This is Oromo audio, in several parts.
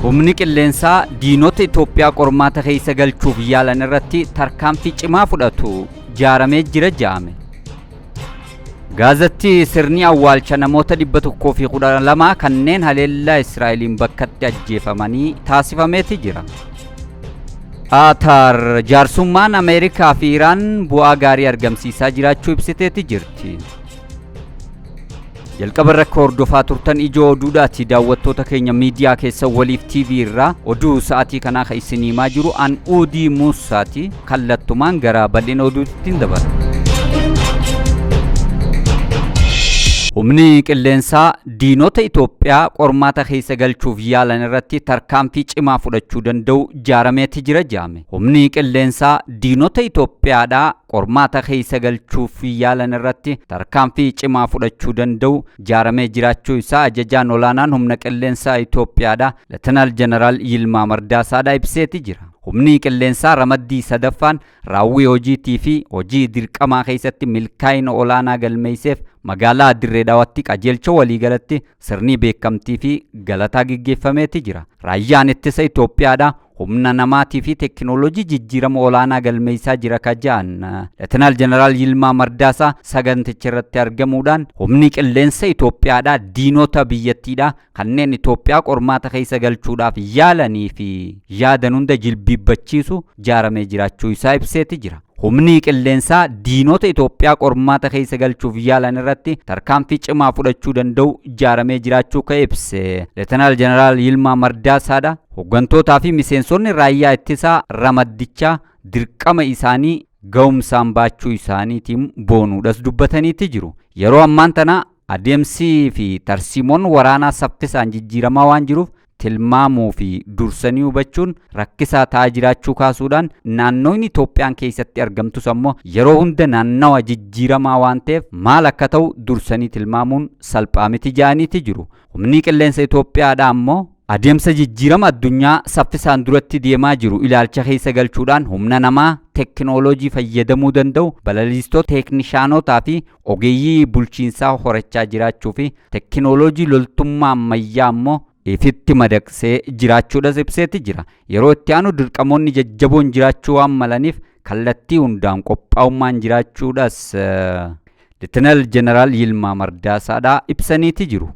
Humni qilleensaa diinota Itoophiyaa qormaata keessa galchuuf yaalan irratti tarkaanfii cimaa fudhatu jaaramee jira jaame. Gaazatti sirni awwaalcha namoota 112 kanneen haleellaa Israa'eliin bakkatti ajjeefamanii taasifameeti jira. Qatar jaarsummaan Ameerikaa fi Iraan bu'aa gaarii argamsiisaa jiraachuu ibsiteeti jirti. Jalqaba irratti hordofaa turtan ijoo oduudhaati daawwattoota keenya miidiyaa keessa waliif TV irraa oduu sa'aatii kanaa kan isin himaa jiru an Uudii Muusaati kallattumaan gara bal'ina oduutti dabala. Humni qilleensaa diinota Itoophiyaa qormaata keessa galchuuf yaalan irratti tarkaanfii cimaa fudhachuu danda'u jaarameeti jira jaame. Humni qilleensaa diinota Itoophiyaadhaa qormaata keessa galchuuf yaalan irratti tarkaanfii cimaa fudhachuu danda'u jaaramee jiraachuu isaa ajajaan olaanaan humna qilleensaa Itoophiyaadhaa Leetinaal Jeneraal Yilmaa Mardaasaadhaa ibseeti jira. Humni qilleensaa ramaddii sadaffaan raawwii hojiitii fi hojii dirqamaa keessatti milkaa'ina olaanaa galmeesseef magaalaa Dirree Dawaatti qajeelcha waliigalatti sirni beekamtii fi galataa gaggeeffameeti jira. Raayyaan ittisa Itoophiyaadhaa humna namaatii fi teknooloojii jijjiirama olaanaa galmeessaa jira kajaan Leetinaal Jeneraal Yilmaa Mardaasaa saganticha irratti argamuudhaan humni qilleensa Itoophiyaadhaa diinota biyyattiidhaa kanneen Itoophiyaa qormaata keessa galchuudhaaf yaalanii fi yaadan hunda jilbiibbachiisu jaaramee jiraachuu isaa ibseeti jira. Humni qilleensaa diinota Itoophiyaa qormaata keessa galchuuf yaalan irratti tarkaanfii cimaa fudhachuu danda'u jaaramee jiraachuu ka ibse Leetinaal Jeneraal Yilmaa Mardaasaadha. Hoggantootaa fi miseensonni raayyaa ittisaa ramaddichaa dirqama isaanii ga'umsaan baachuu isaaniitiin boonuudhas dubbataniiti jiru. Yeroo ammaan tana adeemsii fi tarsiimoon waraanaa saffisaan jijjiiramaa waan jiruuf tilmaamuu fi dursanii hubachuun rakkisaa ta'aa jiraachuu kaasuudhaan naannoon Itoophiyaan keessatti argamtus ammoo yeroo hunda naannawa jijjiiramaa waan ta'eef maal akka ta'u dursanii tilmaamuun salphaa miti jaaniiti jiru. Humni qilleensa Itoophiyaadhaa ammoo adeemsa jijjiirama addunyaa saffisaan duratti deemaa jiru ilaalcha keessa galchuudhaan humna namaa teknooloojii fayyadamuu danda'u balaliistota teeknishaanotaa fi ogeeyyii bulchiinsaa horachaa jiraachuu fi teknooloojii loltummaa ammayyaa ammoo ifitti madaqsee jiraachuudhas ibseeti jira. Yeroo itti aanu dirqamoonni jajjaboon jiraachuu waan malaniif kallattii hundaan qophaa'ummaan jiraachuudhas Leetinaal Jeneraal Yilmaa Mardaasaadhaa ibsaniiti jiru.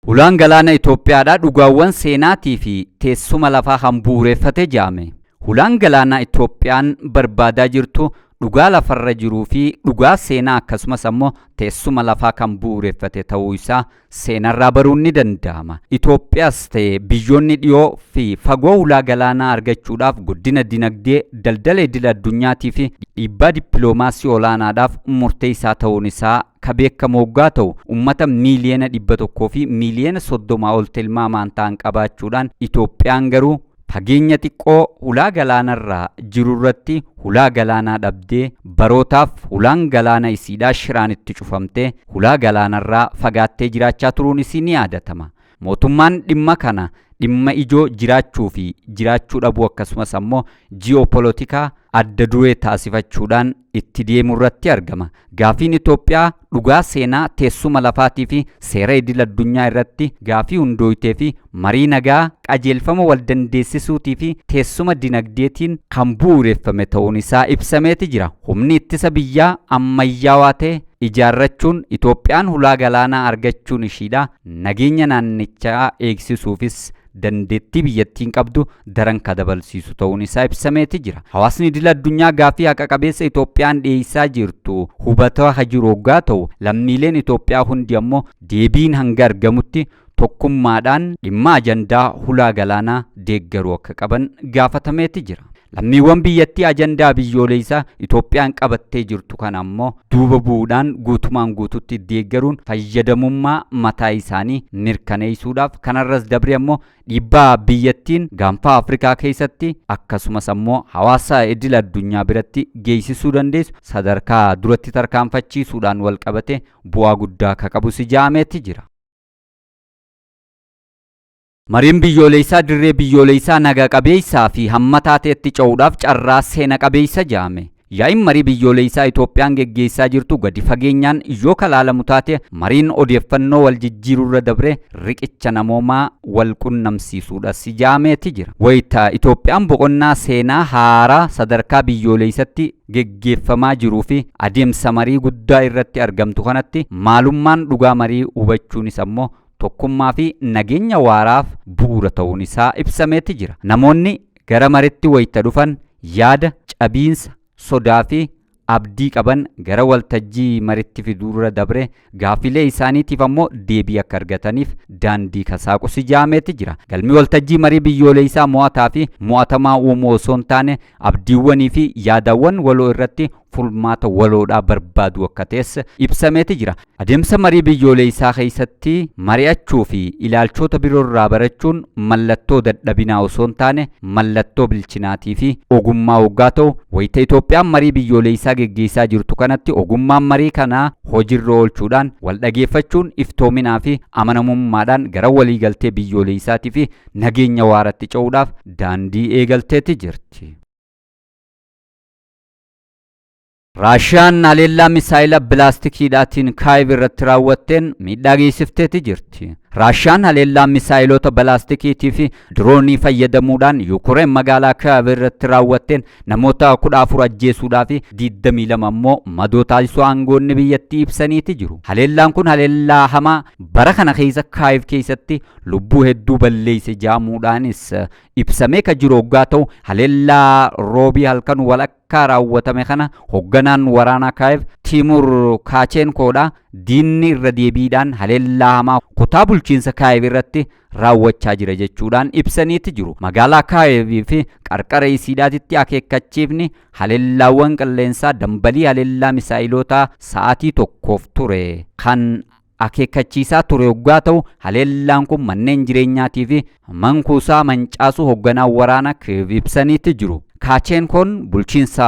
Ulaan galaana Itoophiyaadhaa dhugaawwan seenaatii fi teessuma lafaa kan bu'uureffate jaame. Ulaan galaana Itoophiyaan barbaadaa jirtu dhugaa lafarra jiruu fi dhugaa seenaa akkasumas ammoo teessuma lafaa kan bu'uureffate ta'uu isaa seenarraa baruun ni danda'ama. Itoophiyaas ta'e biyyoonni dhiyoo fi fagoo ulaa galaanaa argachuudhaaf guddina dinagdee daldala idil addunyaatii fi dhiibbaa dippiloomaasii olaanaadhaaf murteessaa ta'uun isaa ka beekamu waggaa ta'u ummata miiliyoona 100 fi miiliyoona 30 ol tilmaamaan ta'an qabaachuudhaan Itoophiyaan garuu fageenya xiqqoo ulaa galaanarraa jiru irratti ulaa galaanaa dhabdee barootaaf ulaan galaana isiidhaa shiraan itti cufamtee ulaa galaanarraa fagaattee jiraachaa turuun isii ni yaadatama. Mootummaan dhimma kana dhimma ijoo jiraachuu fi jiraachuu dhabuu akkasumas ammoo ji'opolitikaa adda duree taasifachuudhaan itti deemuu irratti argama. Gaafiin Itoophiyaa dhugaa seenaa teessuma lafaatii fi seera idil addunyaa irratti gaafii hundooytee fi marii nagaa qajeelfama wal dandeessisuutii fi teessuma dinagdeetiin kan bu'uureffame ta'uun isaa ibsameeti jira. Humni ittisa biyyaa ammayyaawaa ta'e ijaarrachuun Itoophiyaan ulaa galaanaa argachuun ishiidha nageenya naannichaa eegsisuufis dandeettii biyyattiin qabdu daran ka dabalsiisu ta'uun isaa ibsameeti jira. Hawaasni idil addunyaa gaafii haqa qabeessa Itoophiyaan dhiyeessaa jirtu hubataa jiru waggaa ta'u lammiileen Itoophiyaa hundi ammoo deebiin hanga argamutti tokkummaadhaan dhimma ajandaa ulaa galaanaa deeggaruu akka qaban gaafatameeti jira. Lammiiwwan biyyattii ajandaa biyyoolessaa Itoophiyaan qabattee jirtu kana ammoo duuba bu'uudhaan guutumaan guututti deeggaruun fayyadamummaa mataa isaanii mirkaneessuudhaaf kanarras dabre ammoo dhiibbaa biyyattiin gaanfa Afrikaa keessatti akkasumas ammoo hawaasa idil addunyaa biratti geessisuu dandeessu sadarkaa duratti tarkaanfachiisuudhaan wal qabate bu'aa guddaa akka qabu jaameeti jira. Mariin biyyoolessaa dirree biyyoolessaa naga qabeessaa fi hamma taateetti ce'uudhaaf carraa seena qabeessa jaame. Yaa'iin marii biyyoolessaa Itoophiyaan geggeessaa jirtu gadi fageenyaan yoo kalaalamu taate mariin odeeffannoo wal jijjiirurra dabre riqicha namoomaa wal qunnamsiisuudha sijaameeti jira. Wayita Itoophiyaan boqonnaa seenaa haaraa sadarkaa biyyoolessaatti geggeeffamaa jiruu fi adeemsa marii guddaa irratti argamtu kanatti maalummaan dhugaa marii hubachuunis ammoo tokkummaa fi nageenya waaraaf bu'uura ta'uun isaa ibsameeti jira. Namoonni gara mariitti wayita dhufan yaada, cabiinsa, sodaa fi abdii qaban gara waltajjii mariitti fiduurra dabre gaafilee isaaniitiif ammoo deebii akka argataniif daandii kasaaqu sijaameeti jira. Galmi waltajjii marii biyyoolessaa mo'ataa fi mo'atamaa uumuu osoo hin taane abdiiwwanii fi yaadawwan waloo irratti furmaata waloodhaa barbaadu akka ta'es ibsameeti jira. Adeemsa marii biyyoolessaa keessatti mari'achuu fi ilaalchoota biroorraa barachuun mallattoo dadhabinaa osoo hin taane mallattoo bilchinaatii fi ogummaa hoggaa ta'u, wayita Itoophiyaan marii biyyoolessaa geggeessaa jirtu kanatti ogummaan marii kanaa hojiirra oolchuudhaan wal dhageeffachuun iftoominaa fi amanamummaadhaan gara waliigaltee biyyoolessaatii fi nageenya waaratti ce'uudhaaf daandii eegalteeti jirti. Raashiyaan haleellaa misaayila bilaastikiidhaatiin Kaayiv irratti raawwatteen miidhaa geessifteeti jirti. Raashiyaan haleellaa misaayiloota bilaastikiitii fi diroonii fayyadamuudhaan Yukureen magaalaa Kaayiv irratti raawwatteen namoota 14 ajjeesuudhaa fi 22 ammoo madoo taasisuu aangoonni biyyattii ibsaniiti jiru. Haleellaan kun haleellaa hamaa bara kana keessa Kaayiv keessatti lubbuu hedduu balleesse jaamuudhaanis ibsamee ka jiru hoggaa ta'u, haleellaa roobii halkan walakkaa raawwatame kana hogganaan waraanaa Kaayiv Timur Kaachenkoodha diinni irra deebiidhaan haleellaa hamaa kutaa bulchiinsa Kaayiv irratti raawwachaa jira jechuudhaan ibsaniiti jiru. Magaalaa Kaayiv fi qarqara isiidhaatitti akeekkachiifni haleellaawwan qilleensaa dambalii haleellaa misaayiloota sa'aatii tokkoof ture kan akeekkachiisaa ture hoggaa ta'u, haleellaan kun manneen jireenyaatii fi mankuusaa mancaasuu hogganaa waraana Kaayiv ibsaniiti jiru. Kaachenkoon bulchiinsa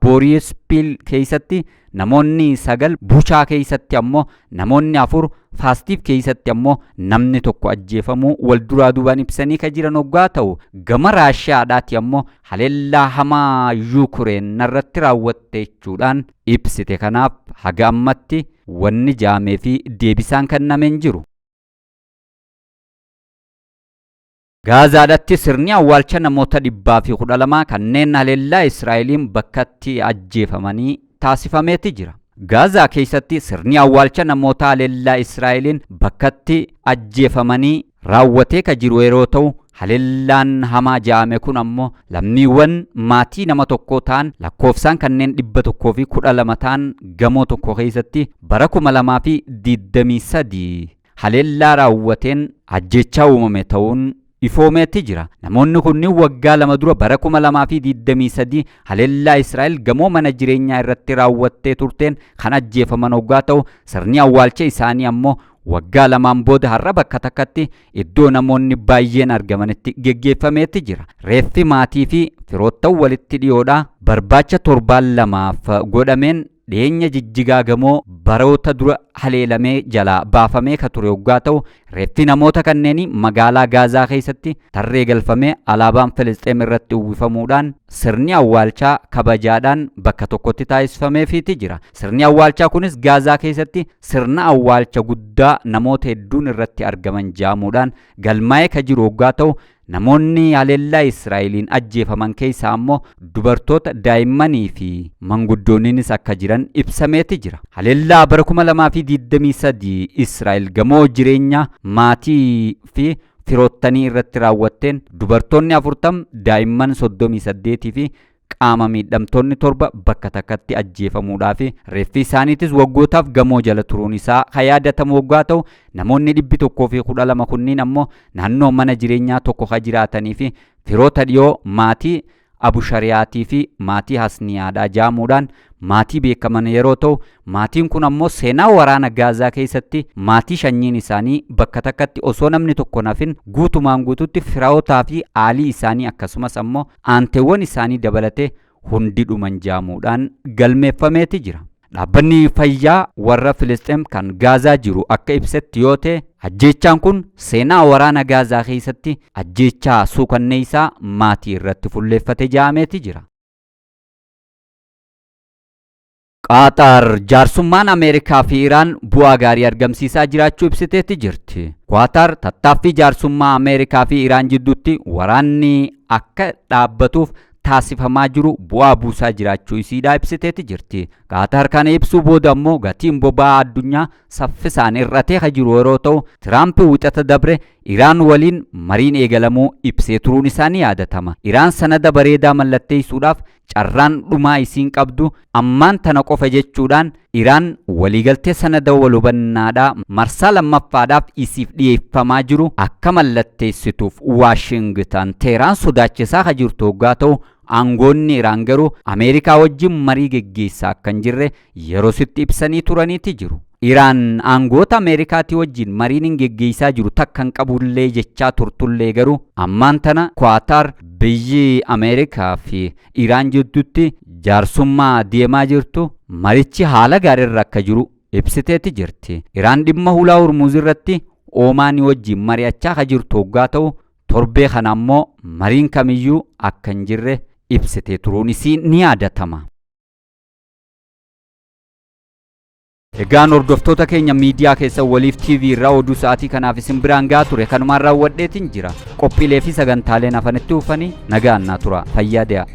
Boorispil keessatti namoonni 9, Buchaa keessatti ammoo namoonni 4, Faastiif keessatti ammoo namni 1 ajjeefamuu wal duraa duubaan ibsanii ka jiran hoggaa ta'u, gama Raashiyaadhaati ammoo haleellaa hamaa Yukureen irratti raawwatte jechuudhaan ibsite. Kanaaf haga ammatti wanni jaamee fi deebisaan kennameen jiru. Gaazaadhaatti sirni awwaalcha namoota 112 kanneen haleellaa Israa'eliin bakkatti ajjeefamanii taasifameeti jira. Gaazaa keessatti sirni awwaalcha namoota haleellaa Israa'eliin bakkatti ajjeefamanii raawwatee ka jiru yeroo ta'u, haleellaan hamaa jaame kun ammoo lammiiwwan maatii nama tokko ta'an lakkoofsaan kanneen 112 ta'an gamoo tokko keessatti bara 2023 haleellaa raawwateen ajjechaa uumame ta'uun ifoomeetti jira. Namoonni kunniin waggaa 2 dura bara 2023 haleellaa Israa'el gamoo mana jireenyaa irratti raawwattee turteen kan ajjeefaman hoggaa ta'u, sirni awwaalcha isaanii ammoo waggaa 2 booda har'a bakka takkatti iddoo namoonni baay'een argamanitti geggeeffameetti jira. Reeffi maatii fi firoottan walitti dhiyoodhaa barbaacha 7 godhameen dhiyeenya Jijjigaa gamoo baroota dura haleelamee jalaa baafamee ka ture hoggaa ta'u, reeffi namoota kanneenii magaalaa Gaazaa keessatti tarree galfamee alaabaan Filisxeem irratti uwwifamuudhaan sirni awwaalchaa kabajaadhaan bakka tokkotti taasifameefiiti jira. Sirni awwaalchaa kunis Gaazaa keessatti sirna awwaalcha guddaa namoota hedduun irratti argaman jaamuudhaan galmaa'ee ka jiru hoggaa ta'u, namoonni haleellaa Israa'eliin ajjeefaman keessaa ammoo dubartoota, daa'immanii fi manguddoonnis akka jiran ibsameeti jira. Haleellaa bara 2023 Israa'el gamoo jireenyaa maatii fi firoottanii irratti raawwatteen dubartoonni 40, daa'imman 38 fi qaama miidhamtoonni 7 bakka takkatti ajjeefamuudhaa fi reeffi isaaniitis waggootaaf gamoo jala turuun isaa kan yaadatamu hoggaa ta'u, namoonni 112 kunniin ammoo naannoo mana jireenyaa tokko kan jiraatanii fi firoota dhiyoo maatii Abushariyatii fi maatii Hasniyaadhaa jaamuudhaan maatii beekaman yeroo ta'u, maatiin kun ammoo seenaa waraana Gaazaa keessatti maatii shanyiin isaanii bakka takkatti osoo namni tokko nafin guutumaan guututti firootaa fi aalii isaanii akkasumas ammoo aanteewwan isaanii dabalatee hundi dhuman jaamuudhaan galmeeffameeti jira. Dhaabbanni fayyaa warra Filisxeem kan Gaazaa jiru akka ibsetti yoo ta'e, ajjeechaan kun seenaa waraana Gaazaa keessatti ajjeechaa suukanneessaa maatii irratti fuulleeffate jaameeti jira. Qaaxaar jaarsummaan Ameerikaa fi Iraan bu'aa gaarii argamsiisaa jiraachuu ibsiteetti jirti. Qaaxaar tattaaffii jaarsummaa Ameerikaa fi Iraan jidduutti waraanni akka dhaabbatuuf taasifamaa jiru bu'aa buusaa jiraachuu isiidhaa ibsiteetti jirti. Qaaxaar kana ibsuu booda ammoo gatiin boba'aa addunyaa saffisaan irratee jiru yeroo ta'u, Tiraamp wixata dabre Iraan waliin mariin eegalamuu ibsee turuun isaanii yaadatama. Iraan sanada bareedaa mallatteessuudhaaf carraan dhumaa isiin qabdu ammaan tana qofa jechuudhaan Iraan waliigaltee sanada wal hubannaadhaa marsaa lammaffaadhaaf isiif dhiyeeffamaa jiru akka mallatteessituuf Waashingtan Teheraan sodaachisaa jirtu hoggaa ta'u, aangoonni Iraan garuu Ameerikaa wajjin marii geggeessaa akka hin jirre yeroo sitti ibsanii turaniiti jiru. Iraan aangoota Ameerikaatii wajjin mariin hin geggeessaa jiru takkan qabullee jechaa turtullee garuu ammaan tana Qaaxaar biyyi Ameerikaa fi Iraan jidduutti jaarsummaa deemaa jirtu marichi haala gaariirra akka jiru ibsiteetti jirti. Iraan dhimma hulaa Hormuuz irratti Oomaanii wajjin mari'achaa jirtu hoggaa ta'u, torbee kana ammoo mariin kamiyyuu akka hin jirre ibsitee turuun isii ni yaadatama. Egaan hordoftoota keenya miidiyaa keessa Waliif TV irraa oduu sa'aatii kanaaf isin biraan gahaa ture kanumaan raawwadheetiin jira. Qophiilee fi sagantaaleen hafanitti dhufanii nagaan naa tura. Fayyaa dee'a.